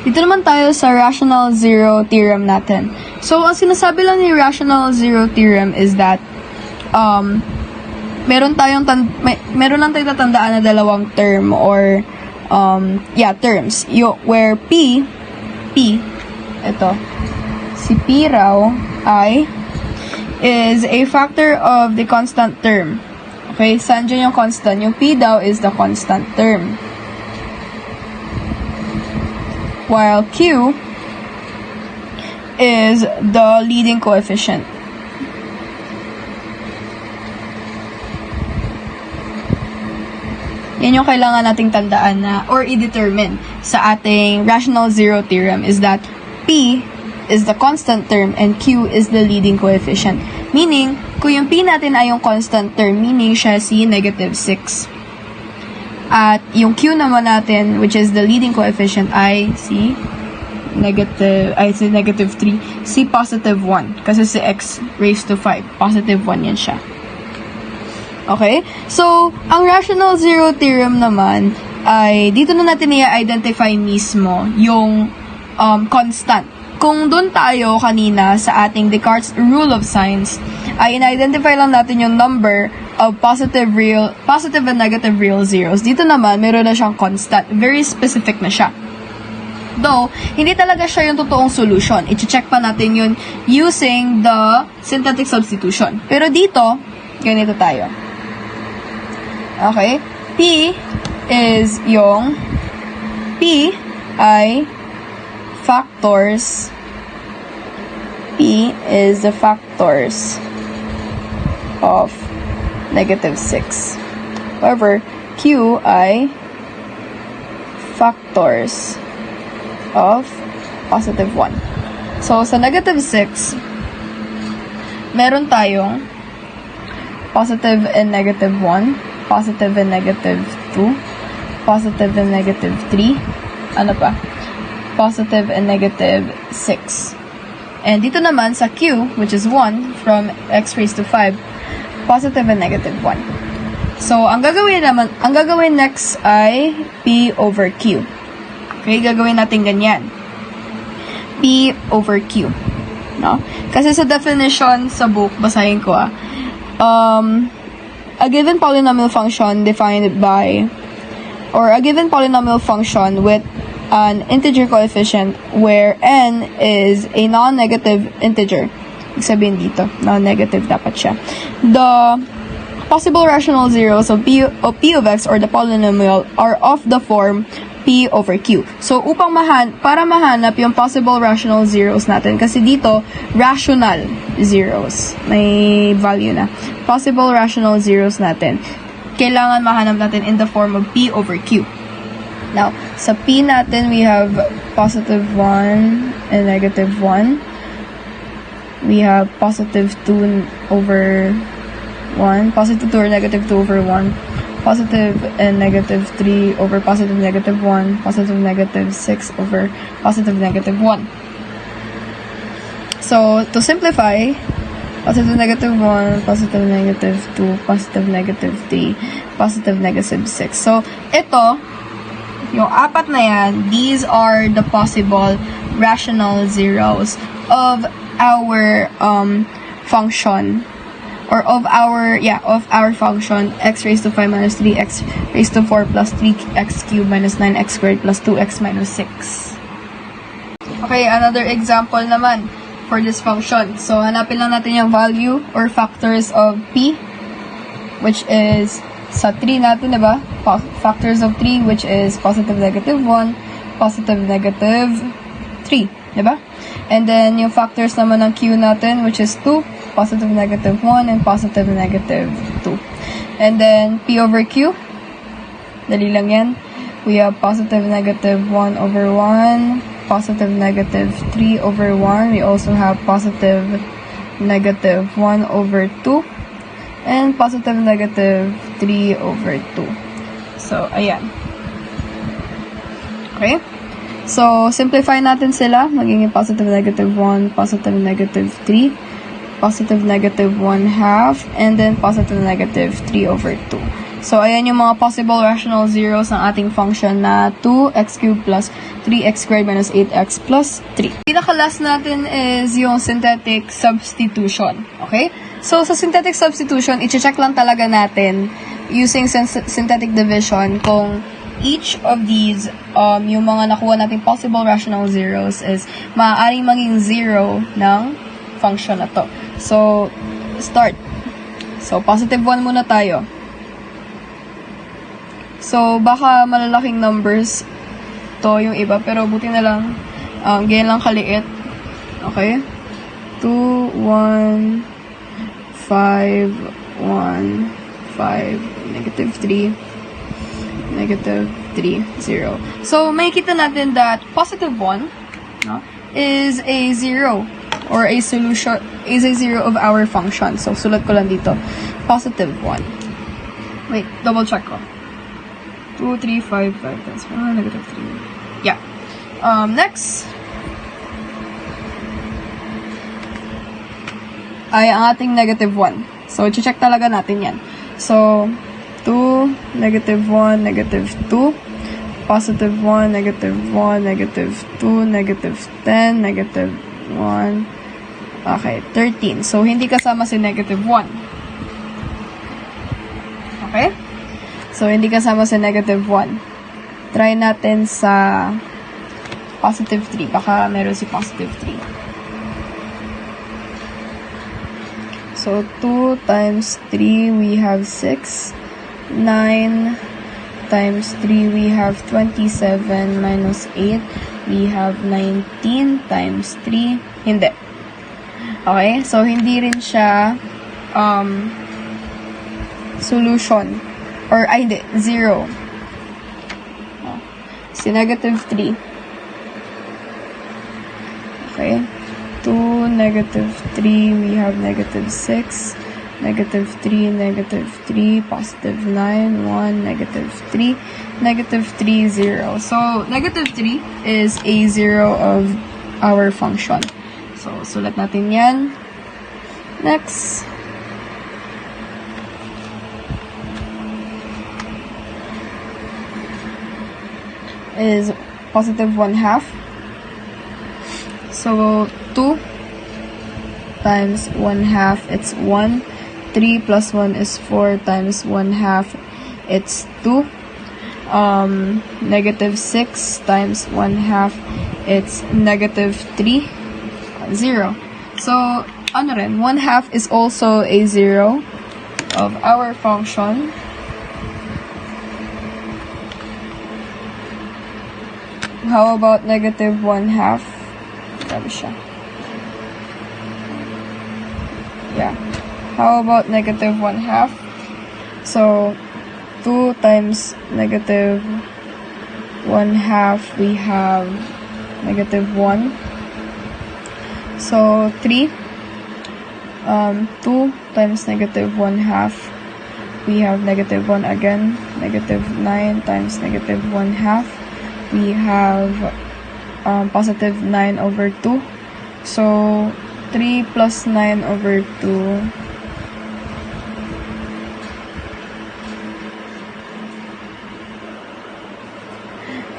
Dito naman tayo sa rational zero theorem natin. So, ang sinasabi lang ni rational zero theorem is that meron lang tayong tatandaan na dalawang term or terms. Where P, ito, si P raw ay is a factor of the constant term. Okay, saan dyan yung constant? Yung P daw is the constant term. While Q is the leading coefficient. Yan yung kailangan nating tandaan na or i-determine sa ating rational zero theorem is that P is the constant term and Q is the leading coefficient. Meaning, kung yung P natin ay yung constant term, meaning siya si negative 6. At yung Q naman natin, which is the leading coefficient, ay si negative 3, si positive 1. Kasi si x raised to 5, positive 1 yan siya. Okay? So, ang rational zero theorem naman, ay dito na natin i-identify mismo yung constant. Kung doon tayo kanina sa ating Descartes' rule of signs, ay in-identify lang natin yung number of positive and negative real zeros. Dito naman, meron na siyang constant. Very specific na siya. Though, hindi talaga siya yung totoong solution. I-check pa natin yun using the synthetic substitution. Pero dito, ganito tayo. Okay? P ay factors. P is the factors of negative 6. However, Q ay factors of positive 1. So, sa negative 6, meron tayong positive and negative 1, positive and negative 2, positive and negative 3, ano pa? Positive and negative 6. And dito naman sa Q, which is 1 from x raised to 5, positive and negative 1. So, ang gagawin next ay P over Q. Okay, gagawin natin ganyan. P over Q. No? Kasi sa definition sa book, basahin ko a given polynomial function defined by, or a given polynomial function with an integer coefficient where n is a non-negative integer. Ibig sabihin dito, non-negative dapat siya. The possible rational zeros of P of x or the polynomial are of the form P over Q. So, para mahanap yung possible rational zeros natin, kasi dito, rational zeros. May value na. Possible rational zeros natin. Kailangan mahanap natin in the form of P over Q. Now, sa P natin, we have positive 1 and negative 1. We have positive 2 over 1. Positive 2 or negative 2 over 1. Positive and negative 3 over positive negative 1. Positive negative 6 over positive negative 1. So, to simplify, positive negative 1, positive negative 2, positive negative 3, positive negative 6. So, ito, yung apat na yan, these are the possible rational zeros of our function, or of our function x raised to 5 minus 3x raised to 4 plus 3x cubed minus 9x squared plus 2x minus 6. Okay, another example naman for this function. So, hanapin lang natin yung value or factors of p, which is sa 3 natin, diba? Factors of 3, which is positive negative 1, positive negative 3, diba? And then, yung factors naman ng q natin, which is 2, positive negative 1, and positive negative 2. And then, p over q, dali lang yan. We have positive negative 1 over 1, positive negative 3 over 1. We also have positive negative 1 over 2. And positive negative 3 over 2. So, ayan. Okay? So, simplify natin sila. Magiging positive negative 1, positive negative 3, positive negative 1 half, and then positive negative 3 over 2. So, ayan yung mga possible rational zeros ng ating function na 2x cubed plus 3x squared minus 8x plus 3. Pinaka-last natin is yung synthetic substitution. Okay? So, sa synthetic substitution, i-check lang talaga natin using synthetic division kung each of these, yung mga nakuha nating possible rational zeros is maaaring maging zero ng function na to. So, start. So, positive 1 muna tayo. So, baka malalaking numbers to yung iba, pero buti na lang, ganyan lang kaliit. Okay? 2, 1, 5, 1, 5, negative 3, negative 3, 0. So, makikita natin that positive 1 no, is a 0 or a solution, is a 0 of our function. So, sulat ko lang dito. Positive 1. Wait, double check ko. 2, 3, 5, 5, that's 1, negative 3. Yeah. Next ay ang ating negative 1. So, check talaga natin yan. So, 2, negative 1, negative 2, positive 1, negative 1, negative 2, negative 10, negative 1, okay, 13. So, hindi kasama si negative 1. Okay? So, hindi kasama sa negative 1. Try natin sa positive 3. Baka meron si positive 3. So, 2 times 3, we have 6. 9 times 3, we have 27. Minus 8, we have 19 times 3. Hindi. Okay? So, hindi rin siya solution. Or, ay, hindi. 0. Si negative 3. Okay. 2, negative 3, we have negative 6. Negative 3, negative 3, positive 9, 1, negative 3, negative 3, 0. So, negative 3 is a 0 of our function. So, sulat natin yan. Next. Is positive 1/2. So, 2 times 1/2, it's 1. 3 plus 1 is 4 times 1/2, it's 2. Negative 6 times 1/2, it's negative 3, 0. So, ano rin, 1/2 is also a 0 of our function. How about negative 1/2? Grabe siya. Yeah. How about negative 1/2? So, 2 times negative 1/2, we have negative 1. So, 3. 2 times negative 1/2, we have negative 1 again. Negative 9 times negative 1/2. We have positive 9 over 2. So, 3 plus 9 over 2.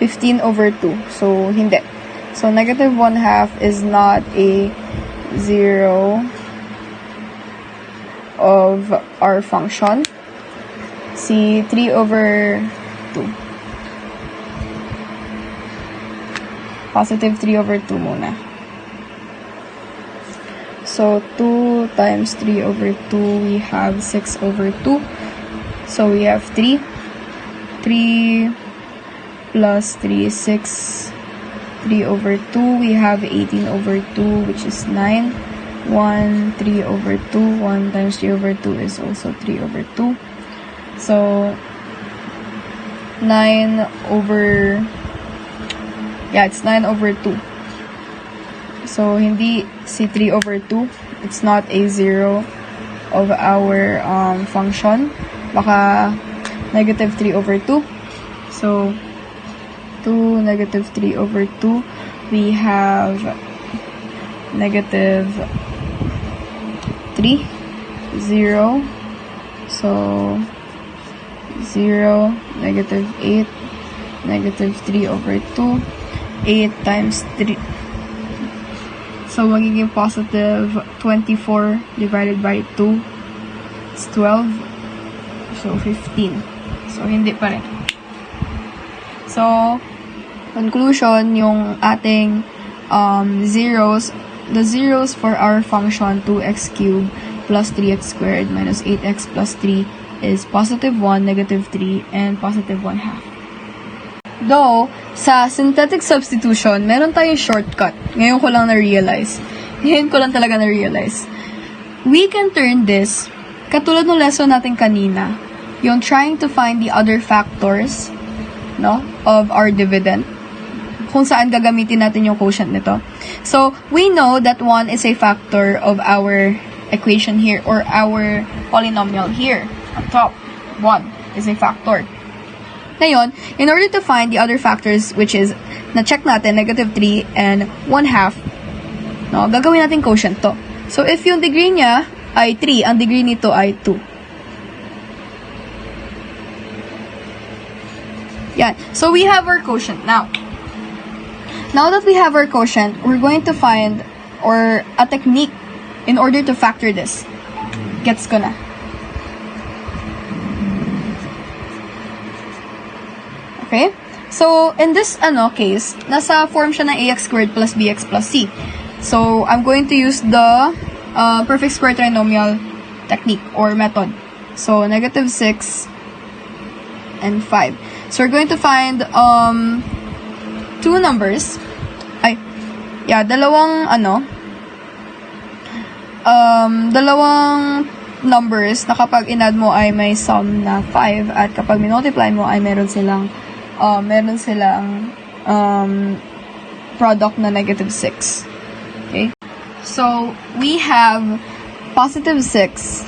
(15 over 2). So, hindi. So, negative 1/2 is not a 0 of our function. Si 3 over 2. Positive 3 over 2 muna. So, 2 times 3 over 2, we have 6 over 2. So, we have 3. 3 plus 3 is 6. 3 over 2, we have 18 over 2, which is 9. 1, 3 over 2. 1 times 3 over 2 is also 3 over 2. So, 9 over... Yeah, it's 9 over 2. So, hindi si 3 over 2. It's not a 0 of our function. Baka negative 3 over 2. So, 2, negative 3 over 2. We have negative 3, 0. So, 0, negative 8, negative 3 over 2, 8 times 3. So, magiging positive 24 divided by 2. It's 12. So, 15. So, hindi pa rin. So, conclusion, yung ating zeros, the zeros for our function 2x cubed plus 3x squared minus 8x plus 3 is positive 1, negative 3, and positive 1 half. Though, sa synthetic substitution, meron tayong shortcut. Ngayon ko lang na-realize. Ngayon ko lang talaga na-realize. We can turn this, katulad ng lesson natin kanina, yung trying to find the other factors, no, of our dividend, kung saan gagamitin natin yung quotient nito. So, we know that 1 is a factor of our equation here, or our polynomial here, on top. 1 is a factor. Ngayon, in order to find the other factors, which is, na-check natin, negative 3 and 1 half, no, gagawin natin quotient to. So, if yung degree niya ay 3, ang degree nito ay 2. Yan. So, we have our quotient now. Now that we have our quotient, we're going to find, or a technique, in order to factor this. Gets ko na. Okay? So, in this case, nasa form siya ng ax squared plus bx plus c. So, I'm going to use the perfect square trinomial technique or method. So, negative 6 and 5. So, we're going to find two numbers. Dalawang numbers na kapag inad mo ay may sum na 5 at kapag minultiply mo ay meron silang product na negative 6. Okay? So, we have positive 6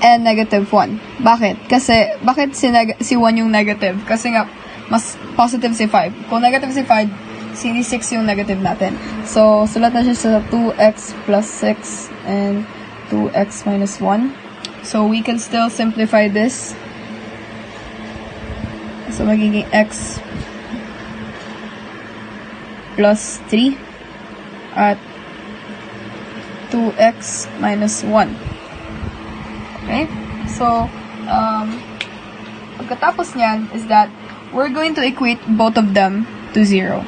and negative 1. Bakit? Kasi, bakit si 1 yung negative? Kasi nga, mas positive si 5. Kung negative si 5, si 6 yung negative natin. So, sulat na siya sa 2x plus 6 and 2x minus 1. So, we can still simplify this. So, magiging x plus 3 at 2x minus 1. Okay? So, pagkatapos niyan is that we're going to equate both of them to 0.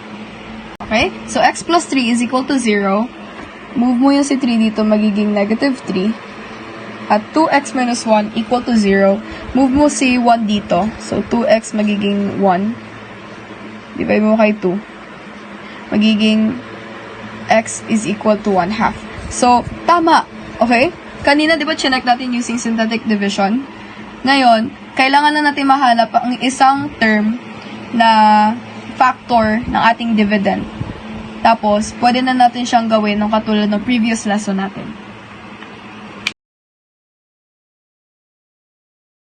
Okay? So, x plus 3 is equal to 0. Move mo yung si 3 dito, magiging negative 3. At 2x minus 1 equal to 0. Move mo si 1 dito. So, 2x magiging 1. Divide mo kay 2. Magiging x is equal to 1 half. So, tama. Okay? Kanina, di ba, chinek natin using synthetic division? Ngayon, kailangan na natin mahanap ang isang term na factor ng ating dividend. Tapos, pwede na natin siyang gawin ng katulad ng previous lesson natin.